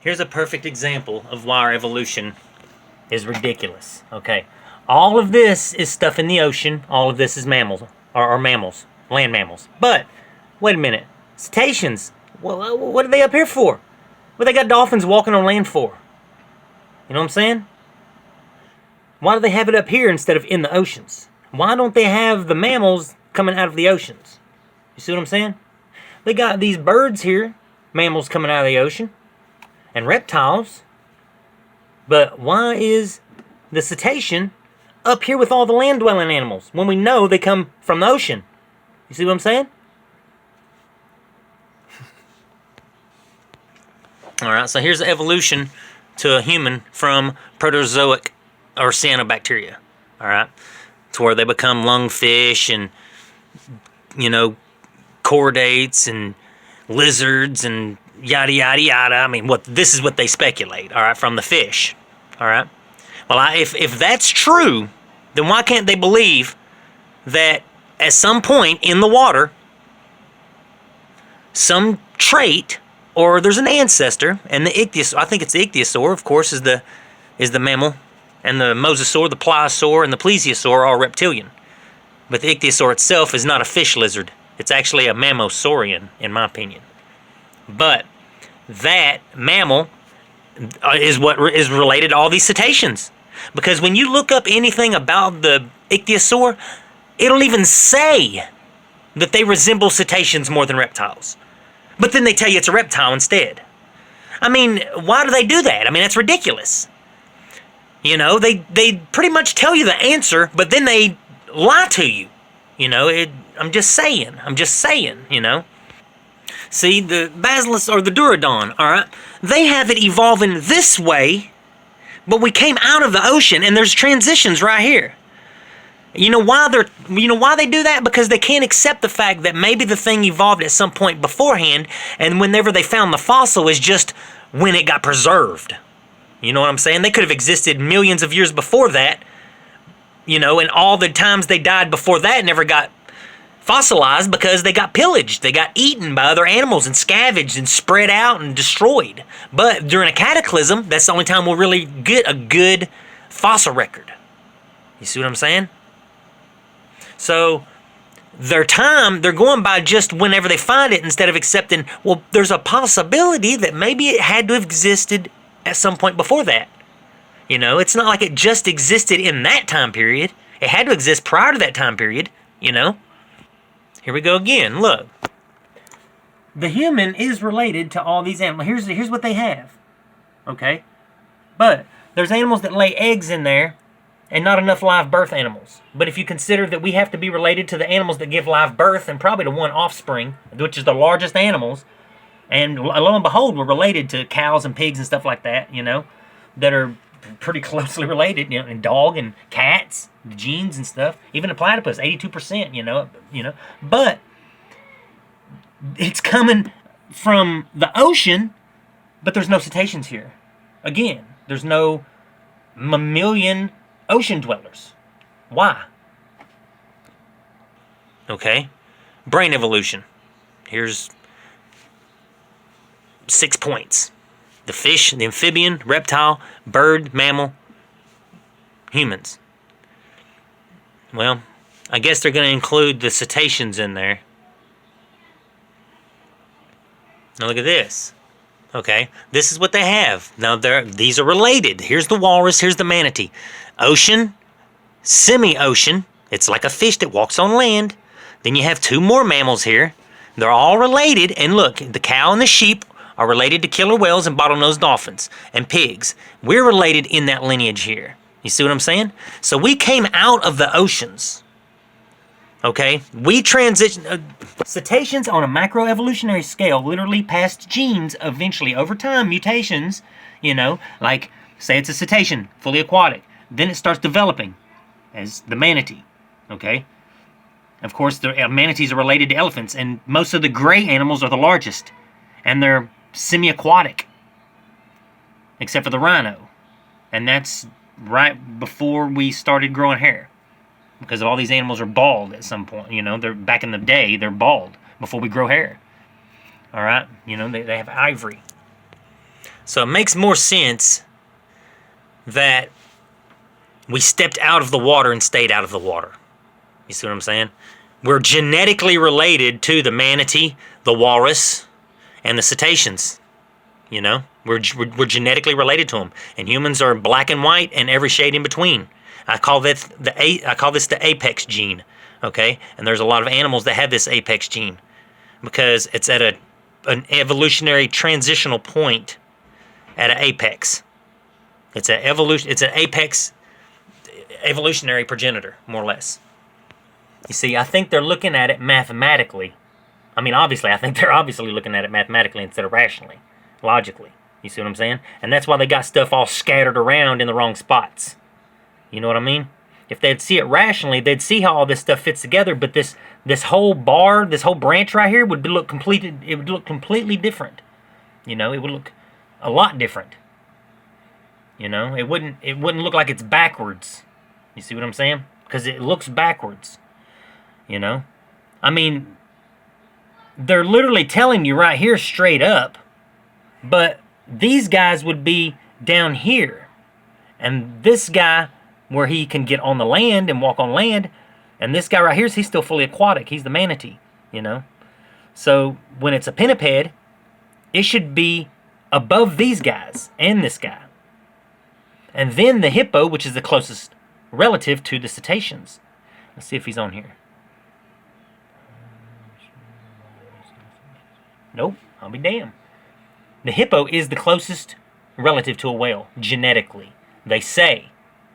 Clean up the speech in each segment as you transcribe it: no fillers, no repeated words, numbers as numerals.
Here's a perfect example of why our evolution is ridiculous. Okay, all of this is stuff in the ocean. All of this is mammals, or mammals, land mammals. But wait a minute, cetaceans. Well, what are they up here for? What they got dolphins walking on land for? You know what I'm saying? Why do they have it up here instead of in the oceans? Why don't they have the mammals coming out of the oceans? You see what I'm saying? They got these birds here, mammals coming out of the ocean, and reptiles. But why is the cetacean up here with all the land-dwelling animals when we know they come from the ocean? You see what I'm saying? Alright, so here's the evolution to a human from protozoic or cyanobacteria. Alright? To where they become lungfish and, you know, chordates and lizards and yada yada yada. I mean, this is what they speculate, alright, from the fish. Alright? Well, if that's true, then why can't they believe that at some point in the water, some trait, or there's an ancestor, and the ichthyosaur, I think it's the ichthyosaur, of course, is the mammal, and the mosasaur, the pliosaur, and the plesiosaur are all reptilian. But the ichthyosaur itself is not a fish lizard. It's actually a mammosaurian, in my opinion. But that mammal is what is related to all these cetaceans. Because when you look up anything about the ichthyosaur, it'll even say that they resemble cetaceans more than reptiles. But then they tell you it's a reptile instead. I mean, why do they do that? I mean, that's ridiculous. You know, they pretty much tell you the answer, but then they lie to you. You know, I'm just saying, you know. See, the basilisk or the Durodon, alright, they have it evolving this way, but we came out of the ocean and there's transitions right here. You know why they do that? Because they can't accept the fact that maybe the thing evolved at some point beforehand, and whenever they found the fossil is just when it got preserved. You know what I'm saying? They could have existed millions of years before that, you know, and all the times they died before that never got fossilized because they got pillaged. They got eaten by other animals and scavenged and spread out and destroyed. But during a cataclysm, that's the only time we'll really get a good fossil record. You see what I'm saying? So they're going by just whenever they find it instead of accepting, well, there's a possibility that maybe it had to have existed at some point before that. You know, it's not like it just existed in that time period. It had to exist prior to that time period, you know. Here we go again, look. The human is related to all these animals. Here's what they have, okay? But there's animals that lay eggs in there and not enough live birth animals. But if you consider that we have to be related to the animals that give live birth and probably to one offspring, which is the largest animals, and lo and behold, we're related to cows and pigs and stuff like that, you know, that are pretty closely related, you know, and dog and cats, the genes and stuff, even the platypus, 82%, you know. But it's coming from the ocean, but there's no cetaceans here. Again, there's no mammalian ocean dwellers. Why? Okay. Brain evolution. Here's 6 points. The fish, the amphibian, reptile, bird, mammal, humans. Well, I guess they're going to include the cetaceans in there. Now look at this. Okay, this is what they have. Now these are related. Here's the walrus, here's the manatee. Ocean, semi-ocean. It's like a fish that walks on land. Then you have 2 more mammals here. They're all related. And look, the cow and the sheep are related to killer whales and bottlenose dolphins and pigs. We're related in that lineage here. You see what I'm saying? So we came out of the oceans. Okay? We transitioned. Cetaceans on a macroevolutionary scale literally passed genes eventually over time, mutations, you know, like say it's a cetacean, fully aquatic. Then it starts developing as the manatee, okay? Of course, the manatees are related to elephants, and most of the gray animals are the largest, and they're semi-aquatic, except for the rhino. And that's right before we started growing hair, because all these animals are bald at some point, you know. They're back in the day, they're bald before we grow hair. All right? You know, they have ivory. So it makes more sense that we stepped out of the water and stayed out of the water. You see what I'm saying? We're genetically related to the manatee, the walrus, and the cetaceans. You know, we're genetically related to them, and humans are black and white and every shade in between. I call this the apex gene. Okay, and there's a lot of animals that have this apex gene because it's at an evolutionary transitional point at an apex. It's an apex evolutionary progenitor, more or less. You see, I think they're looking at it mathematically. I mean, obviously, I think they're obviously looking at it mathematically instead of rationally, logically. You see what I'm saying? And that's why they got stuff all scattered around in the wrong spots. You know what I mean? If they'd see it rationally, they'd see how all this stuff fits together. But this whole branch right here would look completely different. You know, it would look a lot different. You know, it wouldn't look like it's backwards. You see what I'm saying? Because it looks backwards. You know, I mean, they're literally telling you right here straight up, but these guys would be down here, and this guy where he can get on the land and walk on land, and this guy right here, he's still fully aquatic. He's the manatee, you know. So when it's a pinniped, it should be above these guys and this guy. And then the hippo, which is the closest relative to the cetaceans. Let's see if he's on here. Nope, I'll be damned. The hippo is the closest relative to a whale, genetically. They say,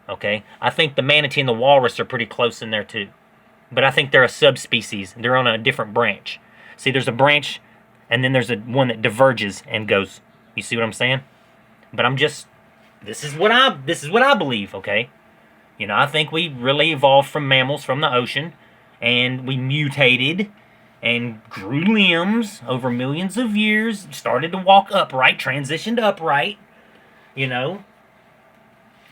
okay? I think the manatee and the walrus are pretty close in there too. But I think they're a subspecies. They're on a different branch. See, there's a branch, and then there's one that diverges and goes. You see what I'm saying? But this is what I believe, okay? You know, I think we really evolved from mammals from the ocean, and we mutated and grew limbs over millions of years, started to walk upright, transitioned upright, you know.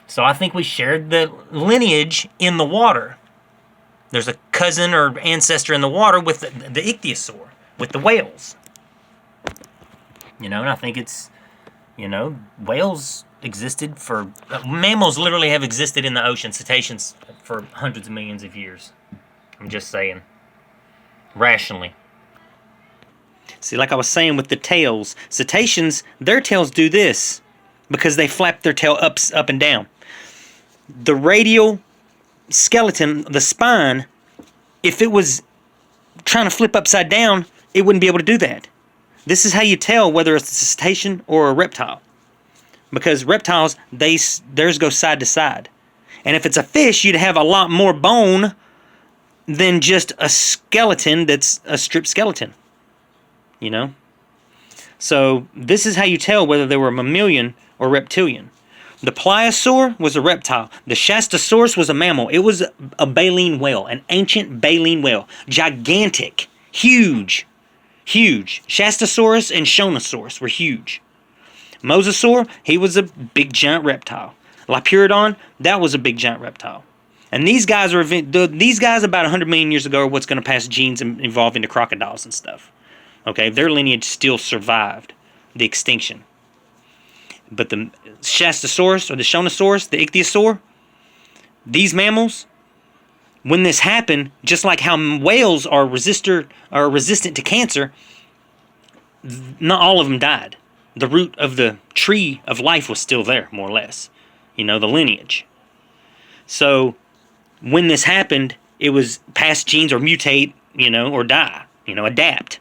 So I think we shared the lineage in the water. There's a cousin or ancestor in the water with the ichthyosaur, with the whales. You know, and I think it's, you know, whales existed for, mammals literally have existed in the ocean, cetaceans, for hundreds of millions of years. I'm just saying. Rationally. See, like I was saying with the tails, cetaceans, their tails do this because they flap their tail up and down. The radial skeleton, the spine, if it was trying to flip upside down, it wouldn't be able to do that. This is how you tell whether it's a cetacean or a reptile. Because reptiles, theirs go side to side. And if it's a fish, you'd have a lot more bone than just a skeleton that's a stripped skeleton. You know? So this is how you tell whether they were mammalian or reptilian. The pliosaur was a reptile. The Shastasaurus was a mammal. It was a baleen whale, an ancient baleen whale. Gigantic. Huge. Huge. Shastasaurus and Shonosaurus were huge. Mosasaur, he was a big giant reptile. Lapuridon, that was a big giant reptile. And these guys about 100 million years ago are what's going to pass genes and evolve into crocodiles and stuff. Okay, their lineage still survived the extinction. But the Shastasaurus or the Shonosaurus, the ichthyosaur, these mammals, when this happened, just like how whales are resistant to cancer, not all of them died. The root of the tree of life was still there, more or less. You know, the lineage. So when this happened, it was pass genes or mutate, you know, or die, you know, adapt.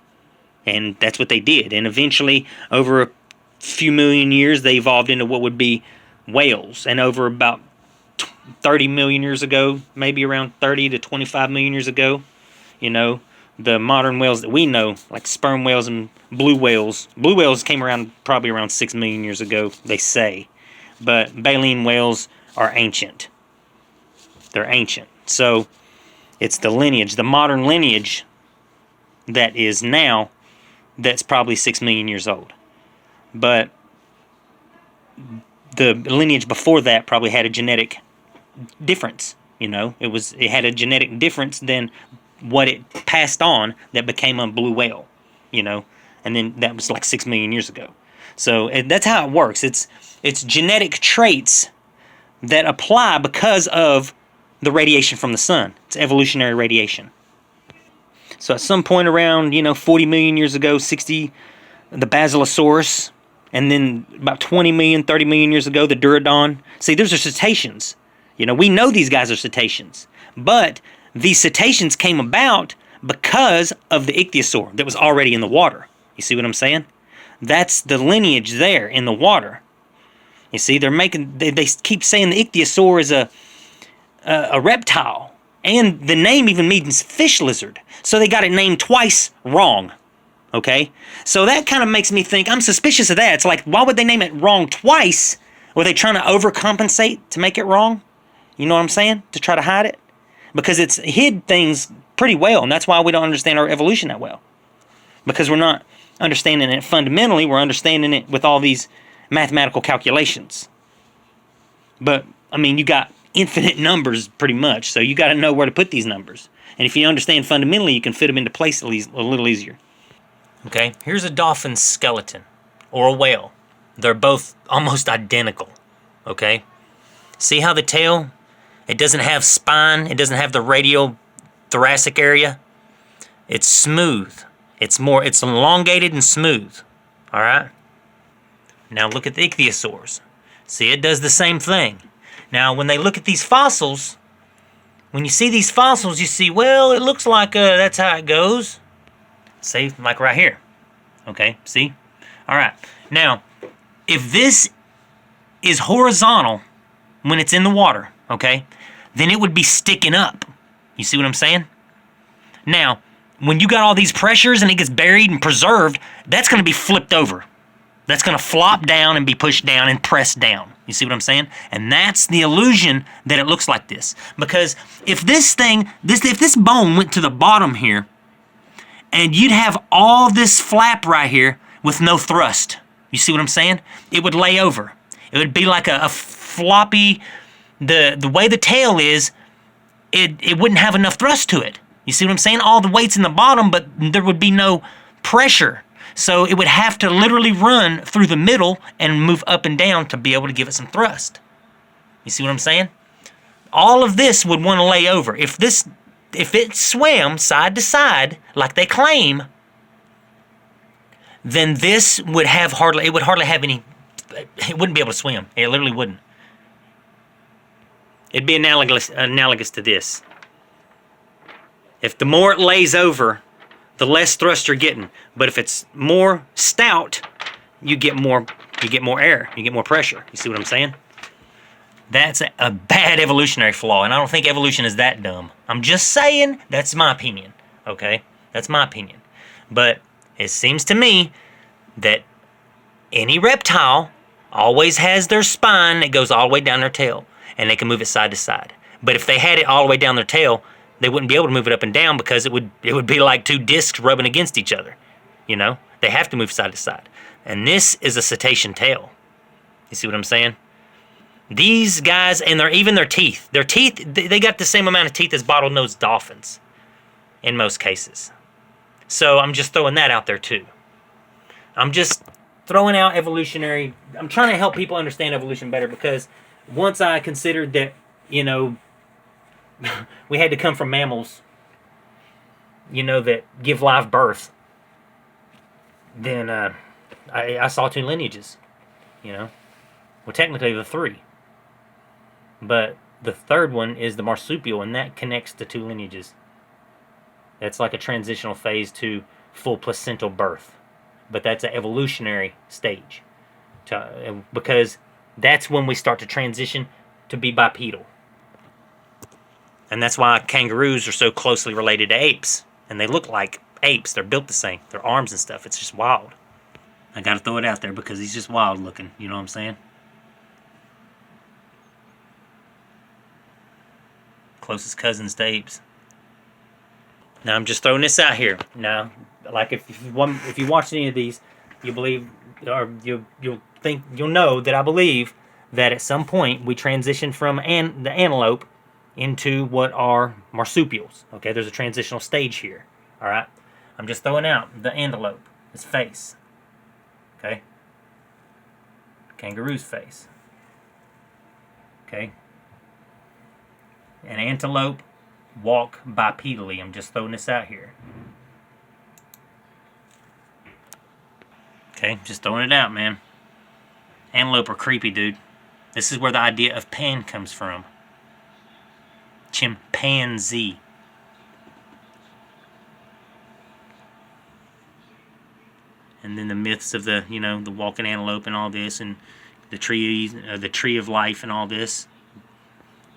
And that's what they did. And eventually, over a few million years, they evolved into what would be whales. And over about 30 million years ago, maybe around 30 to 25 million years ago, you know, the modern whales that we know, like sperm whales and blue whales came around probably around 6 million years ago, they say. But baleen whales are ancient. They're ancient. So it's the lineage, the modern lineage that is now, that's probably 6 million years old. But the lineage before that probably had a genetic difference. You know, it had a genetic difference than what it passed on that became a blue whale. You know, and then that was like 6 million years ago. So that's how it works. It's genetic traits that apply because of the radiation from the sun. It's evolutionary radiation. So at some point around, 40 million years ago, 60, the Basilosaurus, and then about 20 million, 30 million years ago, the Durodon. See, those are cetaceans. We know these guys are cetaceans. But these cetaceans came about because of the ichthyosaur that was already in the water. You see what I'm saying? That's the lineage there in the water. You see, they keep saying the ichthyosaur is a reptile. And the name even means fish lizard. So they got it named twice wrong. Okay? So that kind of makes me think, I'm suspicious of that. It's like, why would they name it wrong twice? Were they trying to overcompensate to make it wrong? You know what I'm saying? To try to hide it? Because it's hid things pretty well, and that's why we don't understand our evolution that well. Because we're not understanding it fundamentally, we're understanding it with all these mathematical calculations. But, you got infinite numbers pretty much, so you got to know where to put these numbers. And if you understand fundamentally, you can fit them into place a little easier. Okay, here's a dolphin skeleton, or a whale. They're both almost identical, okay? See how the tail, it doesn't have spine, it doesn't have the radial thoracic area? It's smooth. It's elongated and smooth, all right? Now look at the ichthyosaurs. See, it does the same thing. Now, when they look at these fossils, when you see these fossils, you see, well, it looks like that's how it goes. See, like right here. Okay, see? All right. Now, if this is horizontal when it's in the water, okay, then it would be sticking up. You see what I'm saying? Now, when you got all these pressures and it gets buried and preserved, that's going to be flipped over. That's going to flop down and be pushed down and pressed down. You see what I'm saying? And that's the illusion that it looks like this. Because if this bone went to the bottom here, and you'd have all this flap right here with no thrust. You see what I'm saying? It would lay over. It would be like a floppy, the way the tail is, it wouldn't have enough thrust to it. You see what I'm saying? All the weight's in the bottom, but there would be no pressure. So it would have to literally run through the middle and move up and down to be able to give it some thrust. You see what I'm saying? All of this would want to lay over. If it swam side to side like they claim, then this would hardly have any, it wouldn't be able to swim. It literally wouldn't. It'd be analogous to this. If the more it lays over, the less thrust you're getting. But if it's more stout, you get more air, you get more pressure. You see what I'm saying? That's a bad evolutionary flaw, and I don't think evolution is that dumb. I'm just saying, that's my opinion, okay? That's my opinion. But it seems to me that any reptile always has their spine that goes all the way down their tail, and they can move it side to side. But if they had it all the way down their tail, they wouldn't be able to move it up and down because it would be like two discs rubbing against each other, They have to move side to side. And this is a cetacean tail. You see what I'm saying? These guys, and even their teeth. Their teeth, they got the same amount of teeth as bottlenose dolphins in most cases. So I'm just throwing that out there too. I'm just throwing out evolutionary. I'm trying to help people understand evolution better because once I considered that, we had to come from mammals, that give live birth, then I saw two lineages, Well, technically the three. But the third one is the marsupial, and that connects the two lineages. That's like a transitional phase to full placental birth. But that's an evolutionary stage. Because that's when we start to transition to be bipedal. And that's why kangaroos are so closely related to apes. And they look like apes. They're built the same. Their arms and stuff. It's just wild. I gotta throw it out there because he's just wild looking. You know what I'm saying? Closest cousins to apes. Now I'm just throwing this out here. Now, like if you watch any of these, you believe, or you'll know that I believe that at some point we transition from the antelope into what are marsupials. Okay, there's a transitional stage here. All right, I'm just throwing out the antelope, his face. Okay, Kangaroo's face. Okay? An antelope walk bipedally. I'm just throwing this out here. Okay, just throwing it out, man. Antelope are creepy, dude. This is where the idea of pan comes from. Chimpanzee. And then the myths of the, you know, the walking antelope and all this, and the tree of life and all this,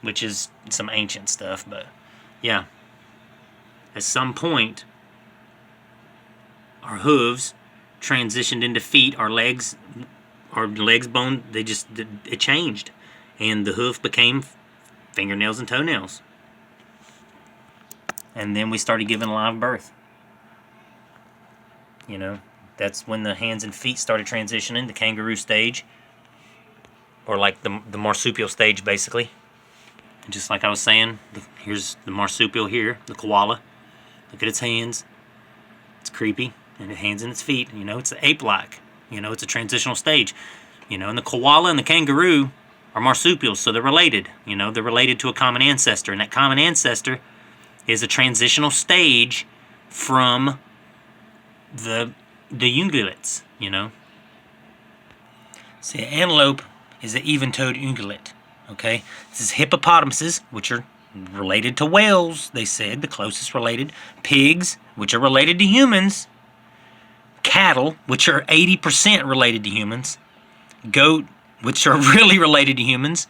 which is some ancient stuff, but yeah. At some point, our hooves transitioned into feet. Our legs bone, it changed, and the hoof became fingernails and toenails. And then we started giving live birth. You know, that's when the hands and feet started transitioning, the kangaroo stage, or like the marsupial stage, basically. And just like I was saying, here's the marsupial here, the koala. Look at its hands. It's creepy. And its hands and its feet. You know, it's ape-like. You know, it's a transitional stage. You know, and the koala and the kangaroo are marsupials, so they're related. You know, they're related to a common ancestor. And that common ancestor is a transitional stage from the ungulates, you know. See, an antelope is an even-toed ungulate, okay? This is hippopotamuses, which are related to whales, they said, the closest related. Pigs, which are related to humans. Cattle, which are 80% related to humans. Goat, which are really related to humans.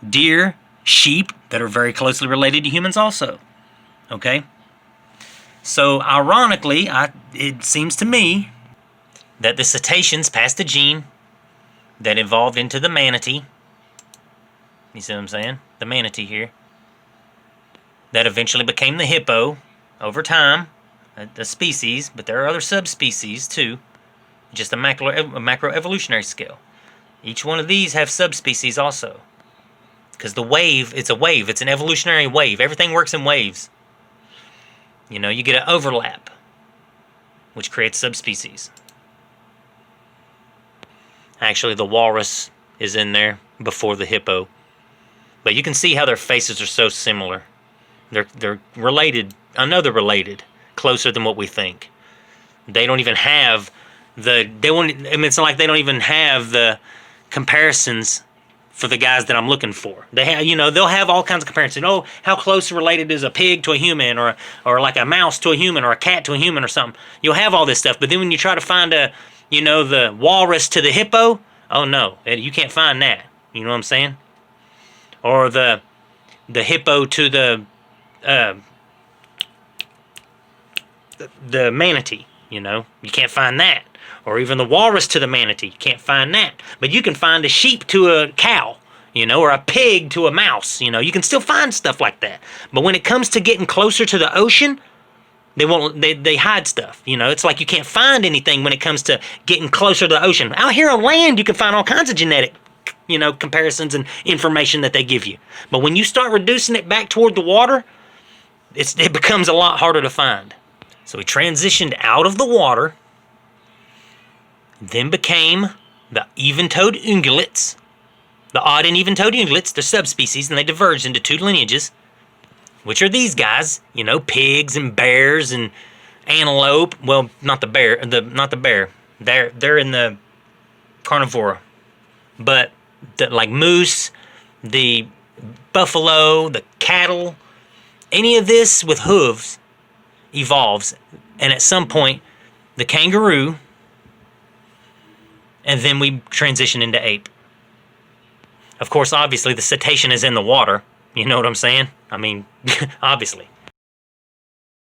Deer, sheep, that are very closely related to humans also. Okay? So, ironically, it seems to me that the cetaceans passed a gene that evolved into the manatee. You see what I'm saying? The manatee here. That eventually became the hippo over time. A species, but there are other subspecies too. Just a macroevolutionary scale. Each one of these have subspecies also. Because the wave, it's a wave. It's an evolutionary wave. Everything works in waves. You know, you get an overlap, which creates subspecies. Actually, the walrus is in there before the hippo. But you can see how their faces are so similar. They're related. I know they're related. Closer than what we think. They don't even have it's not like they don't even have the comparisons for the guys that I'm looking for. They have, you know, they'll have all kinds of comparisons. Oh, how close related is a pig to a human, or like a mouse to a human, or a cat to a human, or something. You'll have all this stuff, but then when you try to find the walrus to the hippo, oh no, you can't find that. You know what I'm saying? Or the hippo to the manatee, you know, you can't find that. Or even the walrus to the manatee, you can't find that. But you can find a sheep to a cow, you know, or a pig to a mouse, you know, you can still find stuff like that. But when it comes to getting closer to the ocean, they hide stuff, you know. It's like you can't find anything when it comes to getting closer to the ocean. Out here on land, you can find all kinds of genetic, you know, comparisons and information that they give you. But when you start reducing it back toward the water, it becomes a lot harder to find. So we transitioned out of the water, then became the even-toed ungulates, the odd and even-toed ungulates. They're subspecies, and they diverged into two lineages, which are these guys, you know, pigs and bears and antelope. Well, not the bear. They're in the carnivora, but like moose, the buffalo, the cattle, any of this with hooves evolves, and at some point the kangaroo, and then we transition into ape. Of course, obviously the cetacean is in the water, you know what I'm saying? I mean, obviously.